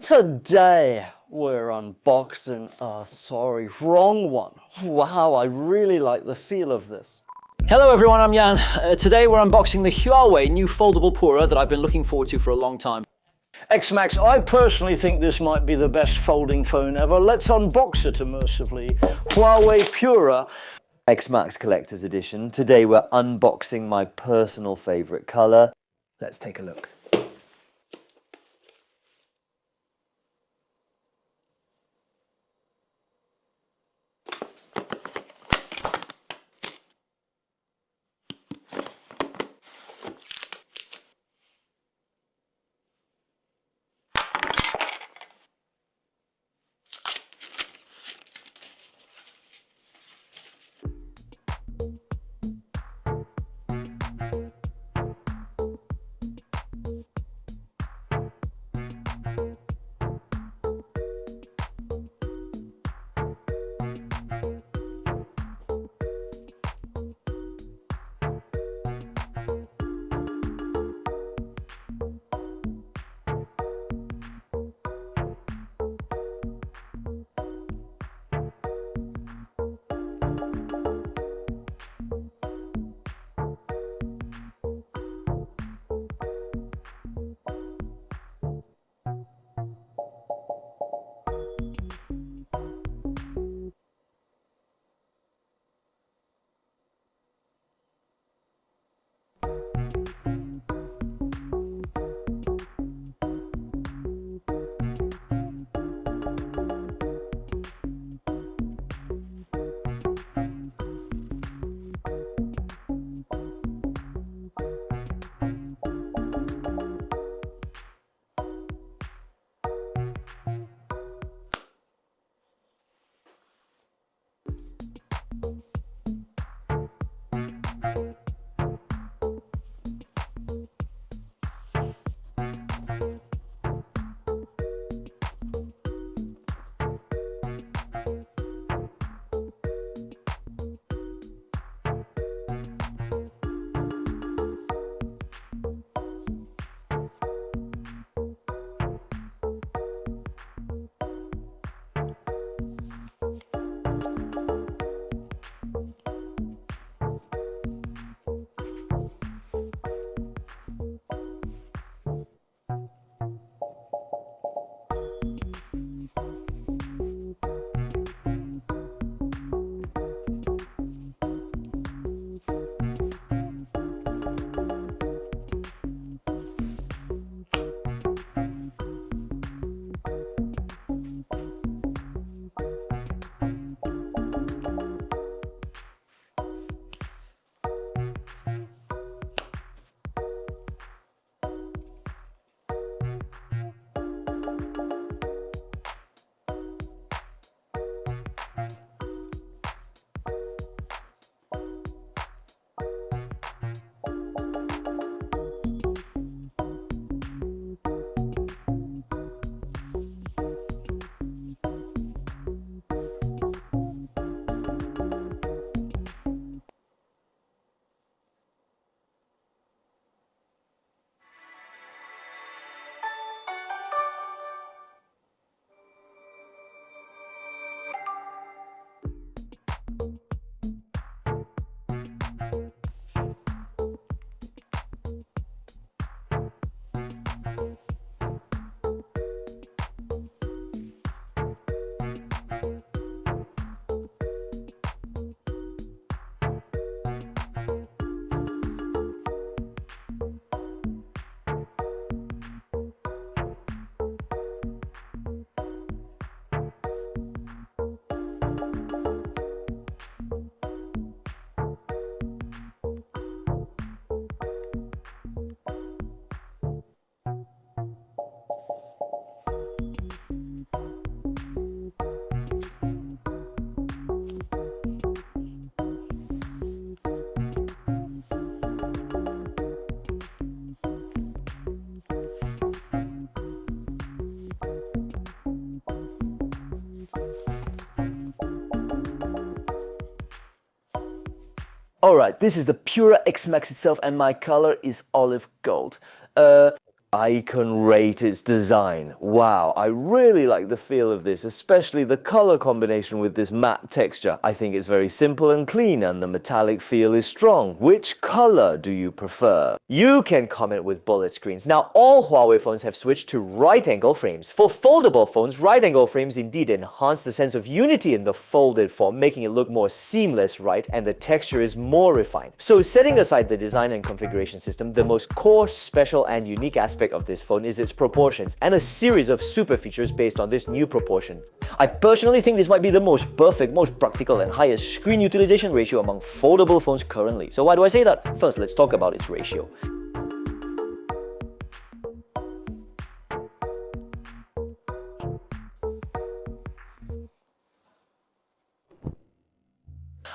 Today we're unboxing wrong one. Wow, I really like the feel of this. Hello everyone, I'm Jan. Today we're unboxing the Huawei new Foldable Pura that I've been looking forward to for a long time. X-Max, I personally think this might be the best folding phone ever. Let's unbox it immersively. Huawei Pura. X-Max Collector's Edition. Today we're unboxing my personal favourite colour. Let's take a look. Alright, this is the Pura X Max itself and my color is olive gold. I can rate its design. Wow, I really like the feel of this, especially the color combination with this matte texture. I think it's very simple and clean, and the metallic feel is strong. Which color do you prefer? You can comment with bullet screens. Now, all Huawei phones have switched to right-angle frames. For foldable phones, right-angle frames indeed enhance the sense of unity in the folded form, making it look more seamless, right? And the texture is more refined. So setting aside the design and configuration system, the most core, special, and unique aspect of this phone is its proportions and a series of super features based on this new proportion. I personally think this might be the most perfect, most practical, and highest screen utilization ratio among foldable phones currently. So why do I say that? First, let's talk about its ratio.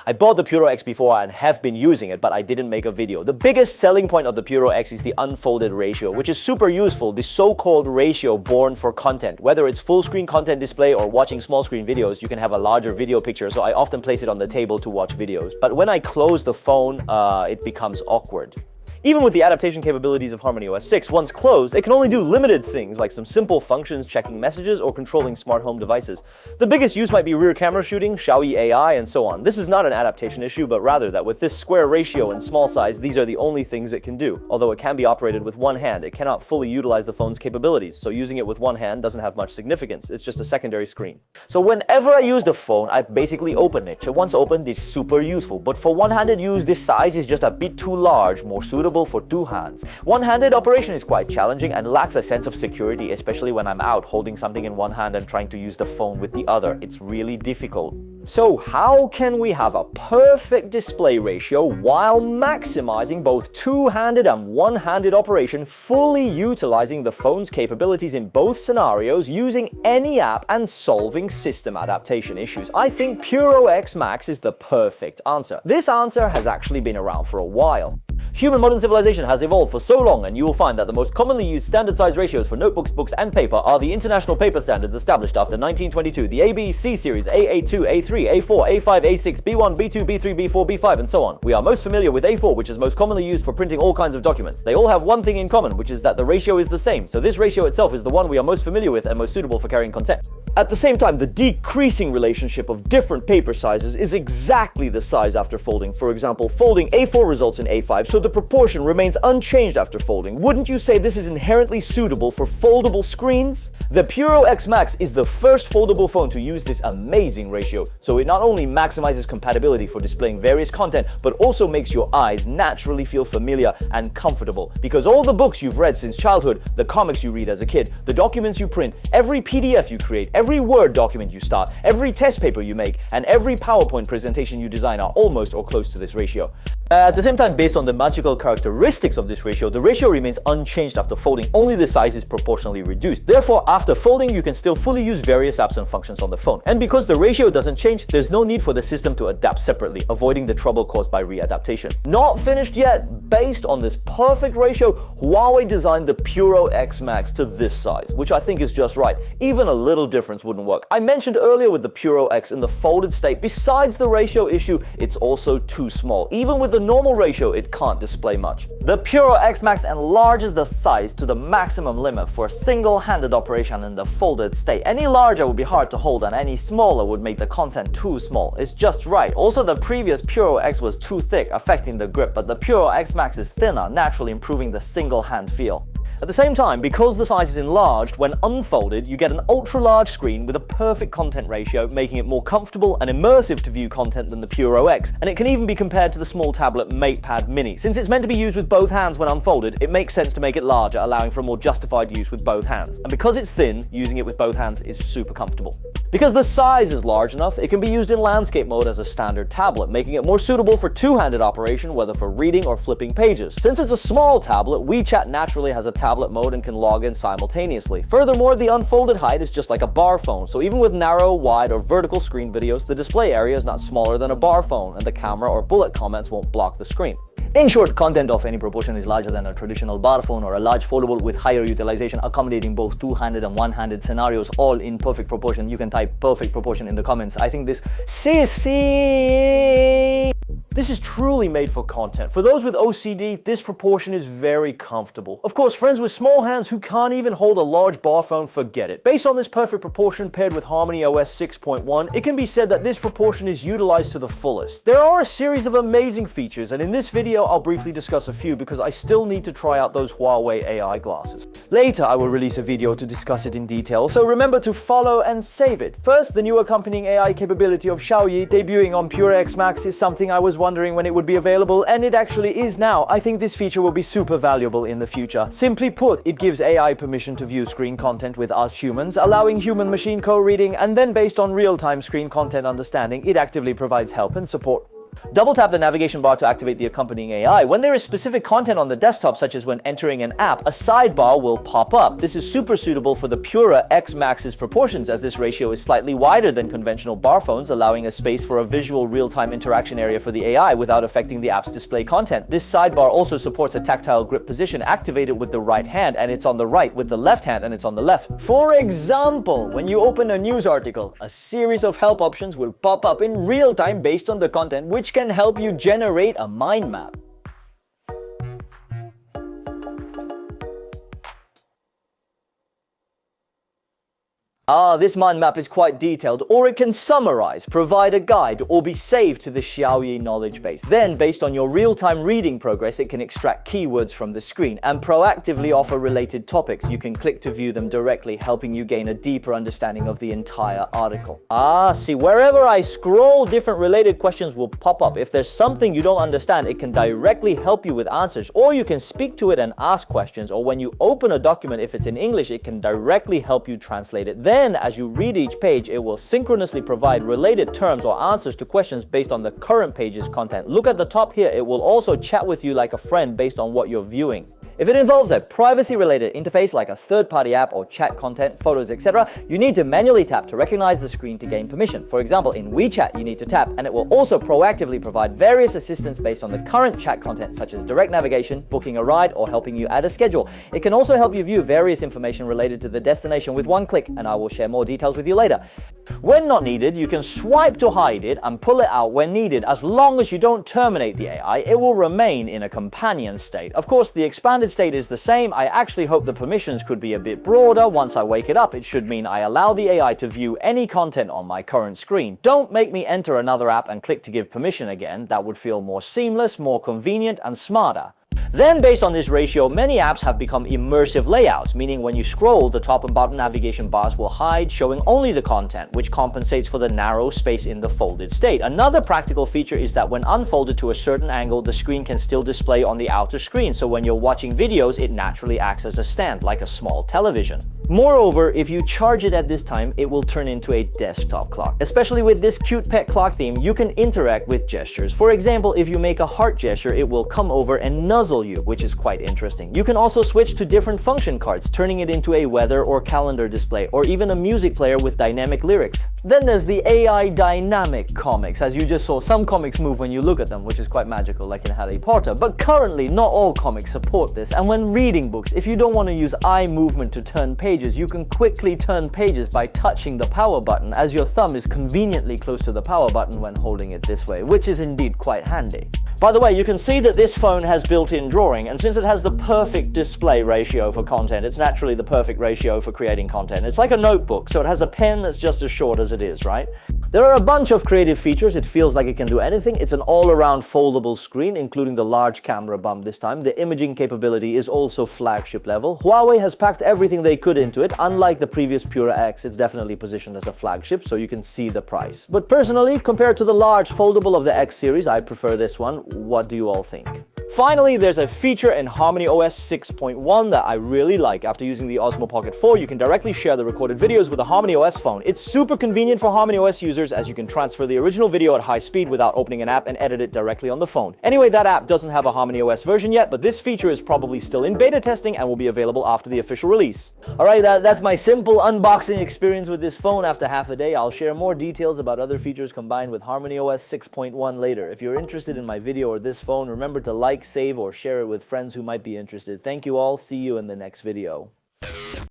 I bought the Pura X before and have been using it, but I didn't make a video. The biggest selling point of the Pura X is the unfolded ratio, which is super useful, the so-called ratio born for content. Whether it's full screen content display or watching small screen videos, you can have a larger video picture, so I often place it on the table to watch videos. But when I close the phone, it becomes awkward. Even with the adaptation capabilities of HarmonyOS 6, once closed, it can only do limited things like some simple functions, checking messages, or controlling smart home devices. The biggest use might be rear camera shooting, Xiaoyi AI, and so on. This is not an adaptation issue, but rather that with this square ratio and small size, these are the only things it can do. Although it can be operated with one hand, it cannot fully utilize the phone's capabilities, so using it with one hand doesn't have much significance. It's just a secondary screen. So whenever I use the phone, I basically open it. So once opened, it's super useful, but for one-handed use, this size is just a bit too large, more suitable for two hands. One-handed operation is quite challenging and lacks a sense of security, especially when I'm out holding something in one hand and trying to use the phone with the other. It's really difficult. So how can we have a perfect display ratio while maximizing both two-handed and one-handed operation, fully utilizing the phone's capabilities in both scenarios, using any app and solving system adaptation issues? I think Pura X Max is the perfect answer. This answer has actually been around for a while. Human modern civilization has evolved for so long, and you will find that the most commonly used standard size ratios for notebooks, books, and paper are the international paper standards established after 1922, the A, B, C series, A2, A3, A4, A5, A6, B1, B2, B3, B4, B5, and so on. We are most familiar with A4, which is most commonly used for printing all kinds of documents. They all have one thing in common, which is that the ratio is the same, so this ratio itself is the one we are most familiar with and most suitable for carrying content. At the same time, the decreasing relationship of different paper sizes is exactly the size after folding. For example, folding A4 results in A5, so the proportion remains unchanged after folding. Wouldn't you say this is inherently suitable for foldable screens? The Pura X Max is the first foldable phone to use this amazing ratio, so it not only maximizes compatibility for displaying various content, but also makes your eyes naturally feel familiar and comfortable. Because all the books you've read since childhood, the comics you read as a kid, the documents you print, every PDF you create, every Word document you start, every test paper you make, and every PowerPoint presentation you design are almost or close to this ratio. At the same time, based on the magical characteristics of this ratio, the ratio remains unchanged after folding, only the size is proportionally reduced. Therefore, after folding, you can still fully use various apps and functions on the phone. And because the ratio doesn't change, there's no need for the system to adapt separately, avoiding the trouble caused by readaptation. Not finished yet. Based on this perfect ratio, Huawei designed the Pura X Max to this size, which I think is just right. Even a little difference wouldn't work. I mentioned earlier with the Pura X in the folded state, besides the ratio issue, it's also too small. Even with the normal ratio, it can't display much. The Pura X Max enlarges the size to the maximum limit for a single-handed operation in the folded state. Any larger would be hard to hold, and any smaller would make the content too small. It's just right. Also, the previous Pura X was too thick, affecting the grip, but the Pura X Max is thinner, naturally improving the single-hand feel. At the same time, because the size is enlarged, when unfolded, you get an ultra-large screen with a perfect content ratio, making it more comfortable and immersive to view content than the Pura X, and it can even be compared to the small tablet MatePad Mini. Since it's meant to be used with both hands when unfolded, it makes sense to make it larger, allowing for a more justified use with both hands. And because it's thin, using it with both hands is super comfortable. Because the size is large enough, it can be used in landscape mode as a standard tablet, making it more suitable for two-handed operation, whether for reading or flipping pages. Since it's a small tablet, WeChat naturally has a tablet mode and can log in simultaneously. Furthermore, the unfolded height is just like a bar phone, so even with narrow, wide, or vertical screen videos, the display area is not smaller than a bar phone, and the camera or bullet comments won't block the screen. In short, content of any proportion is larger than a traditional bar phone or a large foldable with higher utilization, accommodating both two-handed and one-handed scenarios, all in perfect proportion. You can type perfect proportion in the comments. I think this This is truly made for content. For those with OCD, this proportion is very comfortable. Of course, friends with small hands who can't even hold a large bar phone, forget it. Based on this perfect proportion paired with Harmony OS 6.1, it can be said that this proportion is utilized to the fullest. There are a series of amazing features, and in this video, I'll briefly discuss a few because I still need to try out those Huawei AI glasses. Later, I will release a video to discuss it in detail, so remember to follow and save it. First, the new accompanying AI capability of Xiaoyi debuting on Pura X Max is something I was wondering when it would be available, and it actually is now. I think this feature will be super valuable in the future. Simply put, it gives AI permission to view screen content with us humans, allowing human-machine co-reading, and then based on real-time screen content understanding, it actively provides help and support. Double tap the navigation bar to activate the accompanying AI. When there is specific content on the desktop, such as when entering an app, a sidebar will pop up. This is super suitable for the Pura X Max's proportions, as this ratio is slightly wider than conventional bar phones, allowing a space for a visual real-time interaction area for the AI without affecting the app's display content. This sidebar also supports a tactile grip position activated with the right hand, and it's on the right with the left hand, and it's on the left. For example, when you open a news article, a series of help options will pop up in real time based on the content, which can help you generate a mind map. This mind map is quite detailed, or it can summarize, provide a guide, or be saved to the Xiaoyi knowledge base. Then, based on your real-time reading progress, it can extract keywords from the screen and proactively offer related topics. You can click to view them directly, helping you gain a deeper understanding of the entire article. See, wherever I scroll, different related questions will pop up. If there's something you don't understand, it can directly help you with answers, or you can speak to it and ask questions, or when you open a document, if it's in English, it can directly help you translate it. Then, as you read each page, it will synchronously provide related terms or answers to questions based on the current page's content. Look at the top here, it will also chat with you like a friend based on what you're viewing. If it involves a privacy-related interface like a third-party app or chat content, photos, etc., you need to manually tap to recognize the screen to gain permission. For example, in WeChat, you need to tap, and it will also proactively provide various assistance based on the current chat content, such as direct navigation, booking a ride, or helping you add a schedule. It can also help you view various information related to the destination with one click, and I will share more details with you later. When not needed, you can swipe to hide it and pull it out when needed. As long as you don't terminate the AI, it will remain in a companion state. Of course, the expanded state is the same. I actually hope the permissions could be a bit broader. Once I wake it up, it should mean I allow the AI to view any content on my current screen. Don't make me enter another app and click to give permission again. That would feel more seamless, more convenient, and smarter. Then, based on this ratio, many apps have become immersive layouts, meaning when you scroll, the top and bottom navigation bars will hide, showing only the content, which compensates for the narrow space in the folded state. Another practical feature is that when unfolded to a certain angle, the screen can still display on the outer screen, so when you're watching videos, it naturally acts as a stand, like a small television. Moreover, if you charge it at this time, it will turn into a desktop clock. Especially with this cute pet clock theme, you can interact with gestures. For example, if you make a heart gesture, it will come over and nuzzle you, which is quite interesting. You can also switch to different function cards, turning it into a weather or calendar display, or even a music player with dynamic lyrics. Then there's the AI dynamic comics. As you just saw, some comics move when you look at them, which is quite magical, like in Harry Potter. But currently, not all comics support this. And when reading books, if you don't want to use eye movement to turn pages, you can quickly turn pages by touching the power button, as your thumb is conveniently close to the power button when holding it this way, which is indeed quite handy. By the way, you can see that this phone has built-in drawing, and since it has the perfect display ratio for content, it's naturally the perfect ratio for creating content. It's like a notebook, so it has a pen that's just as short as it is, right? There are a bunch of creative features. It feels like it can do anything. It's an all-around foldable screen, including the large camera bump this time. The imaging capability is also flagship level. Huawei has packed everything they could into it. Unlike the previous Pura X, it's definitely positioned as a flagship, so you can see the price. But personally, compared to the large foldable of the X series, I prefer this one. What do you all think? Finally, there's a feature in Harmony OS 6.1 that I really like. After using the Osmo Pocket 4, you can directly share the recorded videos with a Harmony OS phone. It's super convenient for Harmony OS users, as you can transfer the original video at high speed without opening an app and edit it directly on the phone. Anyway, that app doesn't have a Harmony OS version yet, but this feature is probably still in beta testing and will be available after the official release. Alright, that's my simple unboxing experience with this phone after half a day. I'll share more details about other features combined with Harmony OS 6.1 later. If you're interested in my video or this phone, remember to like, save, or share it with friends who might be interested. Thank you all. See you in the next video.